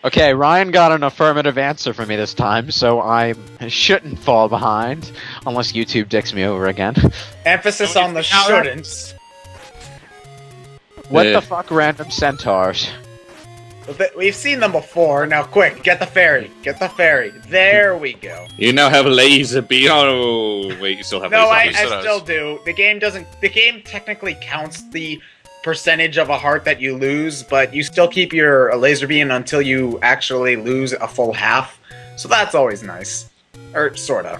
Okay, Ryan got an affirmative answer for me this time, so I shouldn't fall behind, unless YouTube dicks me over again. Emphasis on the shouldn'ts. What the fuck, random centaurs? We've seen them before. Now, quick, get the fairy. Get the fairy. There we go. You now have a laser beam. Oh, wait, you still have No, laser beam. I still do. The game doesn't. The game technically counts the percentage of a heart that you lose, but you still keep your laser beam until you actually lose a full half. So that's always nice, or sorta.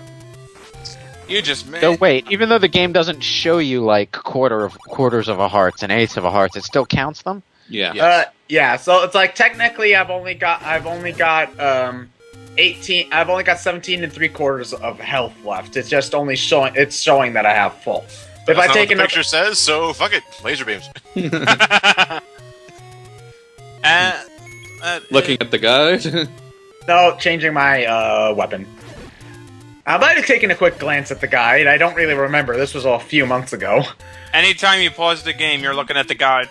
You just made. So wait, even though the game doesn't show you like quarters of a hearts and eighths of a hearts, it still counts them? Yeah. Yeah. So it's like technically, I've only got 18. I've only got 17 and 3/4 of health left. It's just only showing. It's showing that I have full. If I take the picture says, so fuck it, laser beams. Looking at the guy. No, changing my weapon. I might have taken a quick glance at the guide. I don't really remember. This was a few months ago. Anytime you pause the game, you're looking at the guide.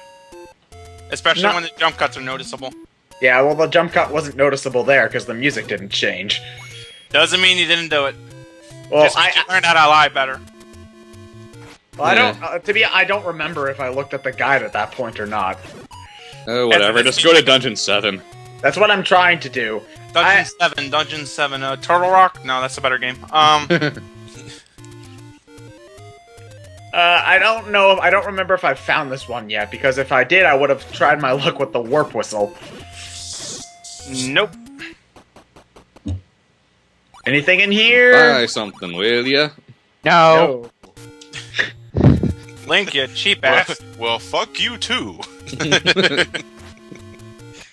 Especially when the jump cuts are noticeable. Yeah, well, the jump cut wasn't noticeable there because the music didn't change. Doesn't mean you didn't do it. Well, Just I learned how to lie better. Well, I don't. I don't remember if I looked at the guide at that point or not. Oh, whatever. Just go to Dungeon 7. That's what I'm trying to do. Dungeon 7, Turtle Rock? No, that's a better game. I don't know. I don't remember if I've found this one yet, because if I did, I would have tried my luck with the warp whistle. Nope. Anything in here? Buy something, will ya? No. Link, you cheap ass. Well, fuck you too.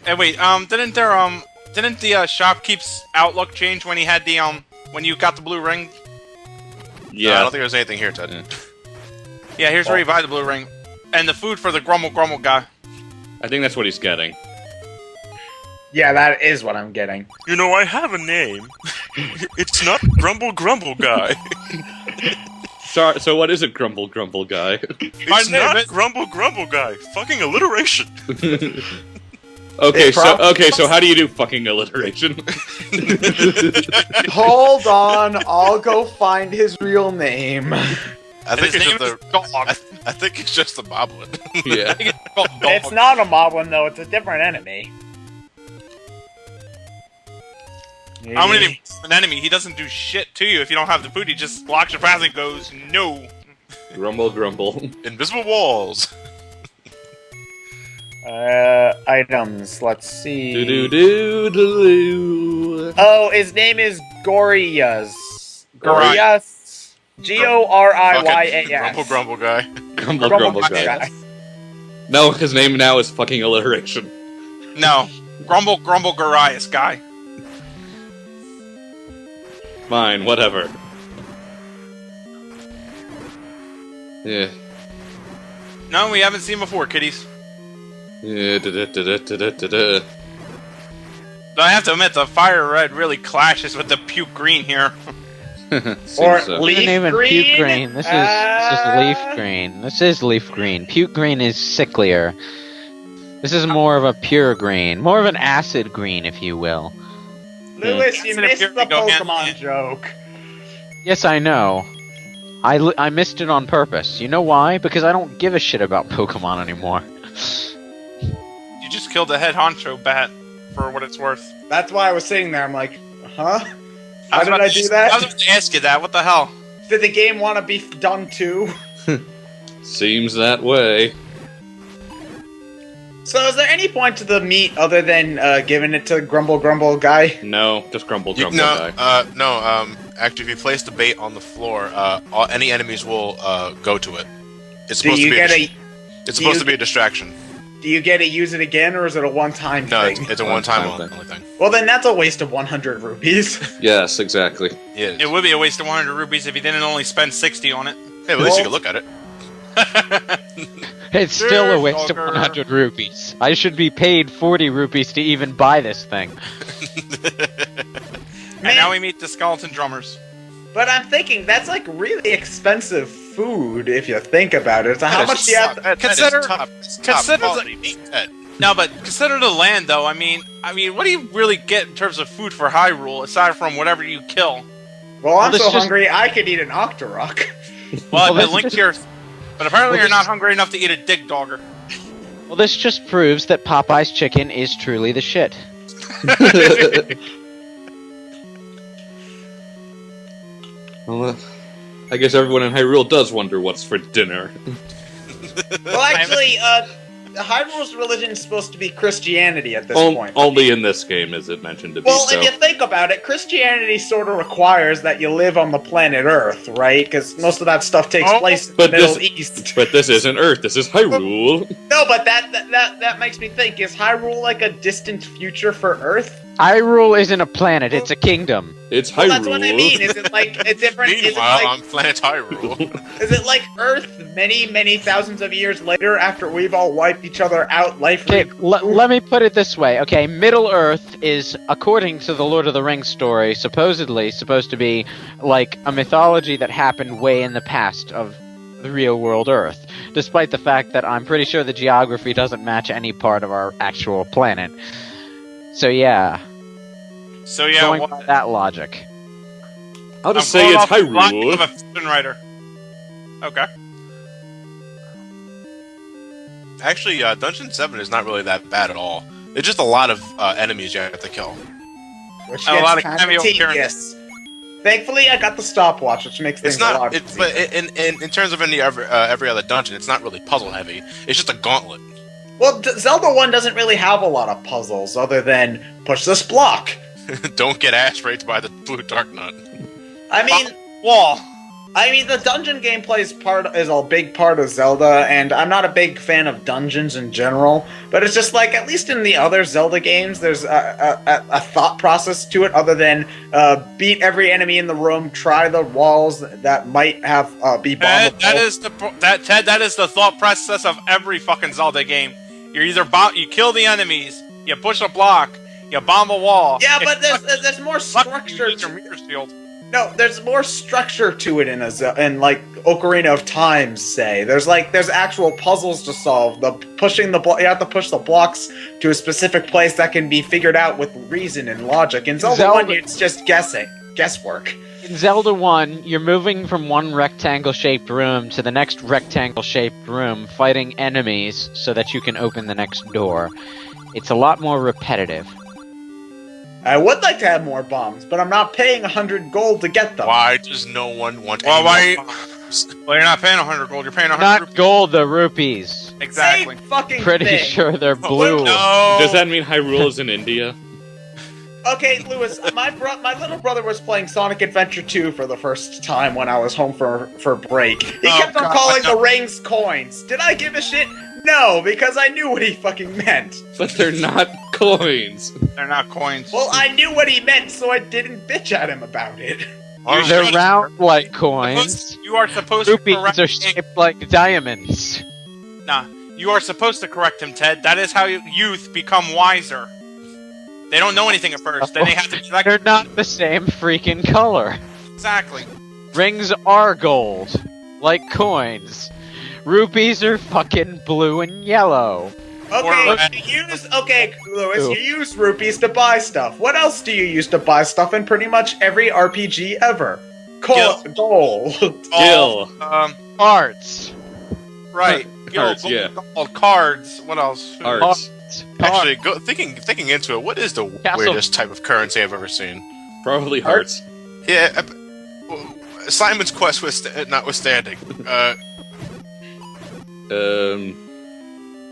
Hey, wait, didn't the shopkeep's outlook change when he had the, when you got the blue ring? Yeah. I don't think there's anything here, Ted. Yeah, here's where you buy the blue ring. And the food for the Grumble Grumble guy. I think that's what he's getting. Yeah, that is what I'm getting. You know, I have a name. It's not Grumble Grumble Guy. Sorry, so what is a Grumble Grumble guy? It's not Grumble Grumble Guy. Fucking alliteration. Okay, so how do you do fucking alliteration? Hold on, I'll go find his real name. I think it's just a moblin. Yeah. It's not a moblin though, it's a different enemy. How many an enemy? He doesn't do shit to you if you don't have the food. He just blocks your path and goes, no. Grumble Grumble. Invisible walls. Items. Let's see. Do-do-do-do-do. Oh, his name is Gorias. Gorias. G-O-R-I-Y-A-S. Grumble Grumble guy. Grumble Grumble guy. No, his name now is fucking alliteration. No. Grumble Grumble Gorias guy. Fine, whatever. Yeah. No, we haven't seen before, kiddies. Yeah, da-da-da-da-da-da-da. But I have to admit, the fire red really clashes with the puke green here. Or so. leaf This isn't even green? puke green. This is leaf green. This is leaf green. Puke green is sicklier. This is more of a pure green. More of an acid green, if you will. Lewis, you missed the Go, man. Pokemon joke. Yes, I know. I missed it on purpose. You know why? Because I don't give a shit about Pokemon anymore. You just killed the head honcho bat, for what it's worth. That's why I was sitting there. I'm like, huh? I How did I do that? I was about to ask you that. What the hell? Did the game want to be done too? Seems that way. So is there any point to the meat other than giving it to Grumble Grumble guy? No, just Grumble Grumble guy. Actually, if you place the bait on the floor, any enemies will go to it. It's supposed to be a distraction. Do you get to use it again, or is it a one-time No, thing? it's a one-time One-time only thing. Well, then that's a waste of 100 rupees. Yes, exactly. Yeah. It would be a waste of 100 rupees if you didn't only spend 60 on it. Hey, at least you can look at it. It's still a waste of 100 rupees. I should be paid 40 rupees to even buy this thing. And now we meet the skeleton drummers. But I'm thinking, that's like really expensive food if you think about it. So how much do you have to... Consider top the- quality meat, Ted. No, but consider the land, though. I mean, what do you really get in terms of food for Hyrule, aside from whatever you kill? Well, I'm so hungry, I could eat an Octorok. Well, I've been linked here, but apparently you're not hungry enough to eat a Dig Dogger. Well, this just proves that Popeye's chicken is truly the shit. Well, I guess everyone in Hyrule does wonder what's for dinner. Well, actually, Hyrule's religion is supposed to be Christianity at this point. Only in this game is it mentioned to be so. Well, if you think about it, Christianity sort of requires that you live on the planet Earth, right? Because most of that stuff takes place in the Middle East. But this isn't Earth, this is Hyrule. No, but that makes me think, is Hyrule like a distant future for Earth? Hyrule isn't a planet, it's a kingdom. It's Hyrule. Well, that's what I mean. Is it like a different... Meanwhile, on planet Hyrule. Is it like Earth many, many thousands of years later after we've all wiped each other out? Okay, let me put it this way. Okay, Middle Earth is, according to the Lord of the Rings story, supposedly supposed to be like a mythology that happened way in the past of the real world Earth, despite the fact that I'm pretty sure the geography doesn't match any part of our actual planet. So yeah. Going by that logic. I'll just say it's Hyrule. Of a fiction writer. Okay. Actually, Dungeon 7 is not really that bad at all. It's just a lot of enemies you have to kill. Which a lot of cameo appearances. Thankfully, I got the stopwatch, which makes things a lot easier. But in terms of every other dungeon, it's not really puzzle heavy. It's just a gauntlet. Well, Zelda 1 doesn't really have a lot of puzzles other than push this block. Don't get ass raped by the blue dark nut. I mean, wall. The dungeon gameplay is a big part of Zelda, and I'm not a big fan of dungeons in general. But it's just like, at least in the other Zelda games, there's a thought process to it, other than beat every enemy in the room, try the walls that might have be bombable. Ted, that is the thought process of every fucking Zelda game. You're either you kill the enemies, you push a block, you bomb a wall. Yeah, but there's more structure to meter shield. No, there's more structure to it in like Ocarina of Time, say. There's actual puzzles to solve. You have to push the blocks to a specific place that can be figured out with reason and logic. In Zelda 1, it's just guesswork. In Zelda 1, you're moving from one rectangle-shaped room to the next rectangle-shaped room, fighting enemies so that you can open the next door. It's a lot more repetitive. I would like to have more bombs, but I'm not paying 100 gold to get them. Why does no one want any more bombs? Well, you're not paying 100 gold, you're paying 100 Not rupees. gold, the rupees. Exactly. Same fucking Pretty thing. sure they're blue. No. Does that mean Hyrule is in India? Okay, Lewis, my little brother was playing Sonic Adventure 2 for the first time when I was home for break. He kept on calling the rings coins. Did I give a shit? No, because I knew what he fucking meant. But they're not coins. They're not coins. Well, I knew what he meant, so I didn't bitch at him about it. They're round like coins. You are supposed to Rupees correct are shaped like diamonds. Nah, you are supposed to correct him, Ted. That is how youth become wiser. They don't know anything at first. Then they have to. They're not the same freaking color. Exactly. Rings are gold, like coins. Rupees are fucking blue and yellow. Okay, Lewis, you use rupees to buy stuff. What else do you use to buy stuff in pretty much every RPG ever? Gold. Gil. Arts. Right. Cards, yeah. Gold, cards. What else? Arts. Actually, thinking into it, what is the weirdest type of currency I've ever seen? Probably hearts. Yeah, Simon's Quest notwithstanding.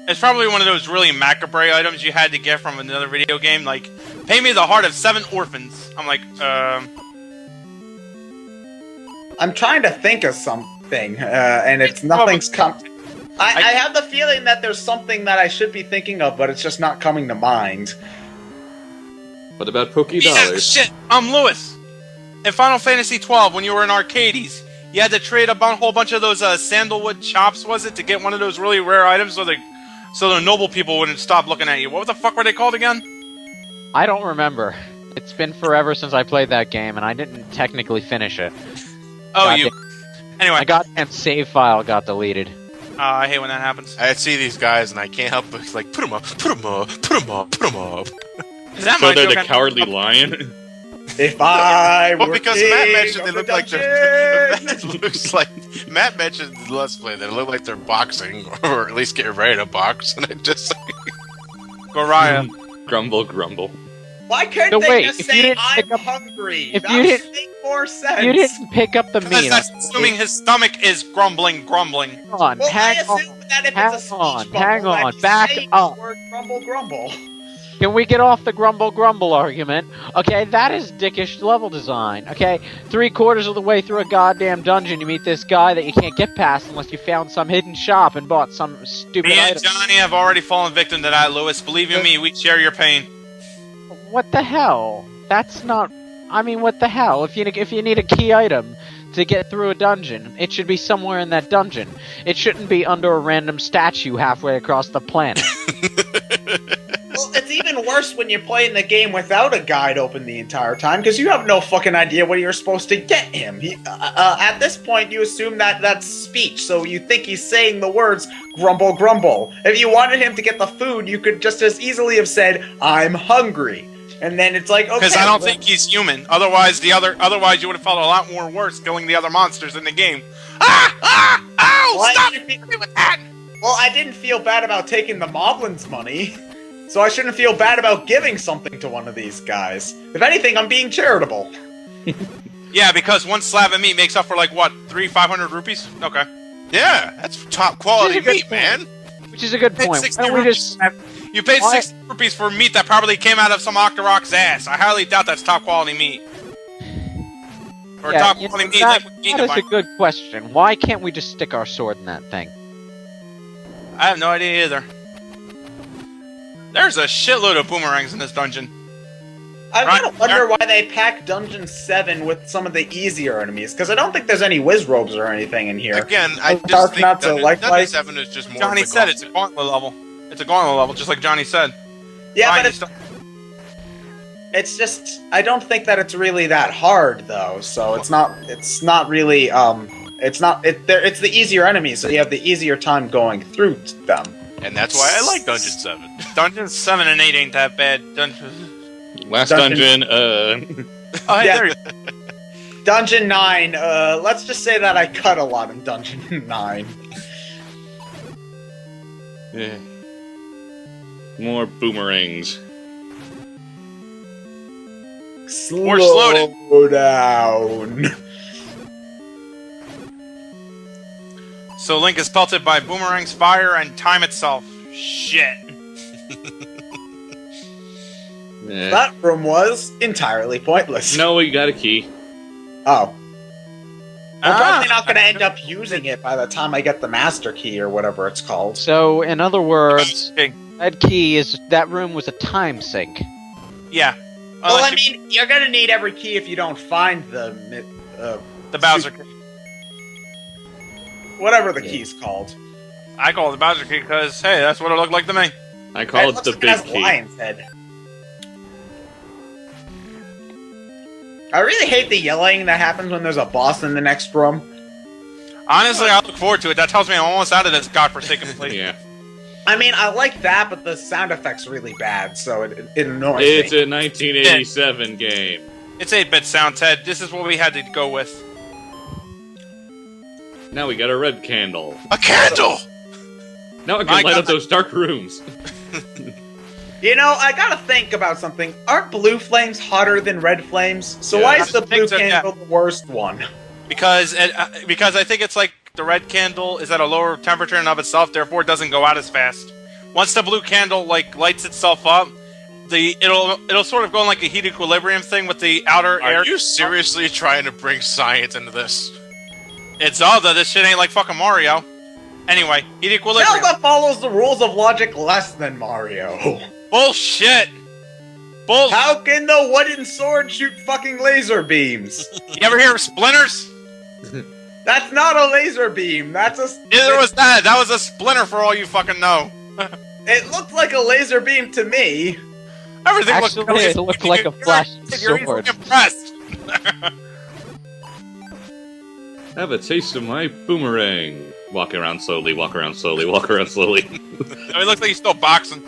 It's probably one of those really macabre items you had to get from another video game, like, pay me the heart of 7 orphans. I'm like, I'm trying to think of something, and nothing's come. I have the feeling that there's something that I should be thinking of, but it's just not coming to mind. What about Poké Dollars? Shit, I'm Lewis. In Final Fantasy XII, when you were in Arcades, you had to trade a whole bunch of those sandalwood chops, was it, to get one of those really rare items so the noble people wouldn't stop looking at you. What the fuck were they called again? I don't remember. It's been forever since I played that game, and I didn't technically finish it. Oh, Anyway. My goddamn save file got deleted. I hate when that happens. I see these guys and I can't help but like put them up, put them up, put them up, put them up. Is that So my they're joke? the cowardly lion? If I were Well, because king Matt mentioned they of look the like they're. dungeon. Matt looks like Matt mentioned in the Let's Play that it look like they're boxing or at least getting ready to box, and I just. Goriah. Grumble, grumble. Why can't So they wait, just if you say didn't I'm pick up- hungry? if That you would didn't- make more sense. You didn't pick up the Because meal. that's assuming his stomach is grumbling. Hang on, Well, hang I on. assume that if hang it's a speech on, bubble, hang that on, he's back saying up. the word grumble grumble. Can we get off the grumble grumble argument? Okay, that is dickish level design. Okay, 3/4 of the way through a goddamn dungeon, you meet this guy that you can't get past unless you found some hidden shop and bought some stupid Me and item. Johnny have already fallen victim to that, Lewis. Believe you me, we share your pain. What the hell? That's not. I mean, what the hell? If you need a key item to get through a dungeon, it should be somewhere in that dungeon. It shouldn't be under a random statue halfway across the planet. Well, it's even worse when you're playing the game without a guide open the entire time, because you have no fucking idea what you're supposed to get him. At this point, you assume that that's speech, so you think he's saying the words grumble grumble. If you wanted him to get the food, you could just as easily have said, I'm hungry. And then it's like, okay. Because I don't think he's human. Otherwise, you would have felt a lot more worse killing the other monsters in the game. Well, Stop me with that! Well, I didn't feel bad about taking the Moblin's money, so I shouldn't feel bad about giving something to one of these guys. If anything, I'm being charitable. Yeah, because one slab of meat makes up for like what, 500 rupees? Okay. Yeah, that's top quality This is a good meat, point. man. Which is a good Paid point. 60 Why don't we rupees. just... You paid Why- 60 rupees for meat that probably came out of some Octorok's ass. I highly doubt that's top quality meat. Or Yeah, top you know, quality meat that, like that Giga is a Bite. good question. Why can't we just stick our sword in that thing? I have no idea either. There's a shitload of boomerangs in this dungeon. I Right. gotta wonder why they pack Dungeon 7 with some of the easier enemies, because I don't think there's any whiz robes or anything in here. Again, I Dark just think Nuts are Dungeon, like- Dungeon 7 is just more. Johnny of the said it's a gauntlet level. It's a gauntlet level, just like Johnny said. Yeah, Fine, but it's just, I don't think that it's really that hard, though, so it's not really, it's the easier enemies, so you have the easier time going through them. And that's why I like Dungeon 7. Dungeons 7 and 8 ain't that bad. Last Dungeon- dungeon, Oh, hey, Yeah. there you Dungeon 9, let's just say that I cut a lot in Dungeon 9. yeah. More boomerangs. Slow down. So Link is pelted by boomerangs, fire, and time itself. Shit. Yeah. That room was entirely pointless. No, we got a key. Oh. I'm probably not going to Ah. end up using it by the time I get the master key or whatever it's called. So, in other words, Okay. that key is... That room was a time sink. Yeah. Well, Unless I mean, you're going to need every key if you don't find the the Bowser key. whatever the key's called. I call it the Bowser key because, hey, that's what it looked like to me. I call it looks the like big has key. lion's head. I really hate the yelling that happens when there's a boss in the next room. Honestly, I look forward to it. That tells me I'm almost out of this godforsaken place. Yeah. I mean, I like that, but the sound effect's really bad, so it annoys It's me. a 1987 game. It's 8-bit sound, Ted. This is what we had to go with. Now we got a red candle. A candle! Now I My can light God. up those dark rooms. You know, I gotta think about something. Aren't blue flames hotter than red flames? So Yeah. why is the I blue think so, yeah. candle the worst one? Because I think it's like the red candle is at a lower temperature in of itself, therefore it doesn't go out as fast. Once the blue candle like lights itself up, it'll sort of go in like a heat equilibrium thing with the outer air. Are you seriously trying to bring science into this? It's Zelda. This shit ain't like fucking Mario. Anyway, heat equilibrium. Zelda follows the rules of logic less than Mario. Bullshit. Bull. How can the wooden sword shoot fucking laser beams? You ever hear of splinters? That's not a laser beam. That's a. Neither was that. That was a splinter for all you fucking know. It looked like a laser beam to me. Everything Actually, looks. it looked like a flashing You're easily sword. impressed. Have a taste of my boomerang. Walk around slowly, walk around slowly, walk around slowly. Oh, he looks like he's still boxing.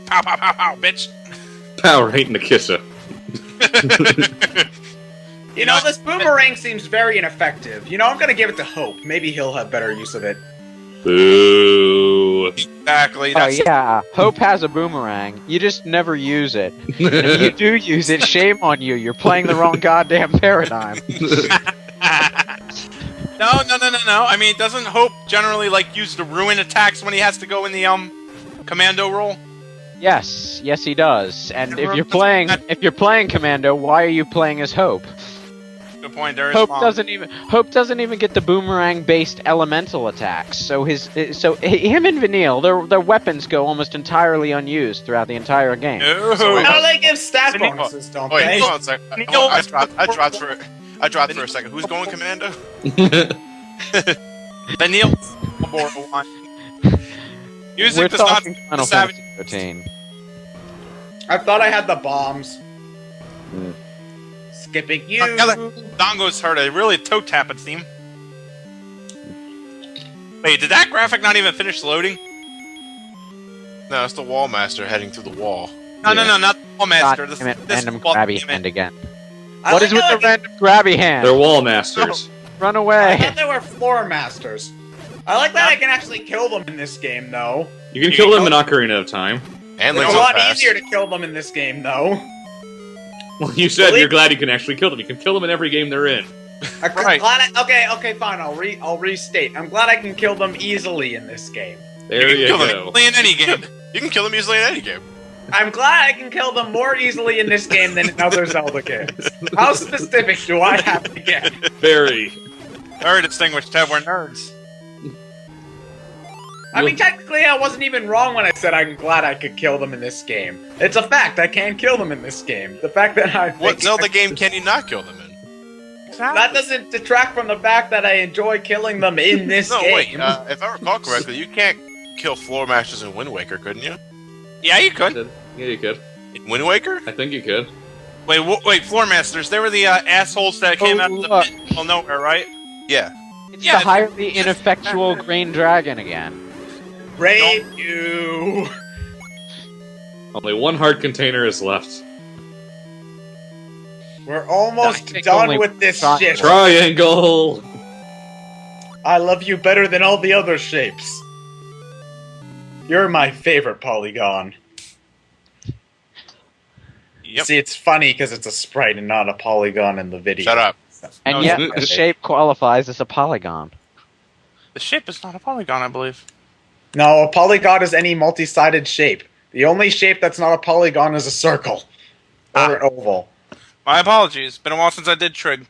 Pow, pow, pow, pow, bitch. Pow, right in the kisser. You know, this boomerang seems very ineffective. You know, I'm gonna give it to Hope. Maybe he'll have better use of it. Boo. Exactly. Oh That's yeah, Hope has a boomerang. You just never use it. And if you do use it, shame on you. You're playing the wrong goddamn paradigm. No. I mean, doesn't Hope generally like use the ruin attacks when he has to go in the commando role? Yes, he does. And Never if you're playing Commando, why are you playing as Hope? Good point, Darius. Hope doesn't even get the boomerang-based elemental attacks. So him and Vanille, their weapons go almost entirely unused throughout the entire game. No. No, they give stat bonuses, don't Wait, they? hold on a second. I dropped for a second. Who's going commando? Vanille. One. Music We're does not talking the Final savage. Fantasy 13. I thought I had the bombs. Skipping you. Dongo's heard a really toe tap, it seems. Wait, did that graphic not even finish loading? No, it's the wall master heading through the wall. No, not the Wall Master. God This, damn it, this random wall- grabby damn it. hand again. I What is with like the how random grabby hand? They're wall masters. Run I away! thought they were floor masters. I like that I can actually kill them in this game, though. You can kill them in Ocarina of Time. And It's Link's a lot Pass. easier to kill them in this game, though. Well, you said Believe- you're glad you can actually kill them. You can kill them in every game they're in. Right. Okay, fine. I'll restate. I'm glad I can kill them easily in this game. There you kill them. go. Play in any game. You can kill them easily in any game. I'm glad I can kill them more easily in this game than in other Zelda games. How specific do I have to get? Very. Very distinguished, Ted. We're nerds. I mean, technically, I wasn't even wrong when I said I'm glad I could kill them in this game. It's a fact. I can kill them in this game. The fact that What Zelda game can you not kill them in? that doesn't detract from the fact that I enjoy killing them in this No, game. wait. If I recall correctly, you can't kill floor masters in Wind Waker, couldn't you? Yeah, you could. Yeah, you could. In Wind Waker? I think you could. Wait, Floor Masters. They were the assholes that came out of look. the pit of nowhere, right? Yeah. It's Yeah, the highly ineffectual green dragon again. Rape you. Only one heart container is left. We're I almost think done only with this one shit. Triangle! I love you better than all the other shapes. You're my favorite polygon. Yep. See, it's funny because it's a sprite and not a polygon in the video. Shut up. And No, yet the shape qualifies as a polygon. The shape is not a polygon, I believe. No, a polygon is any multi-sided shape. The only shape that's not a polygon is a circle. Or an oval. My apologies. Been a while since I did trig.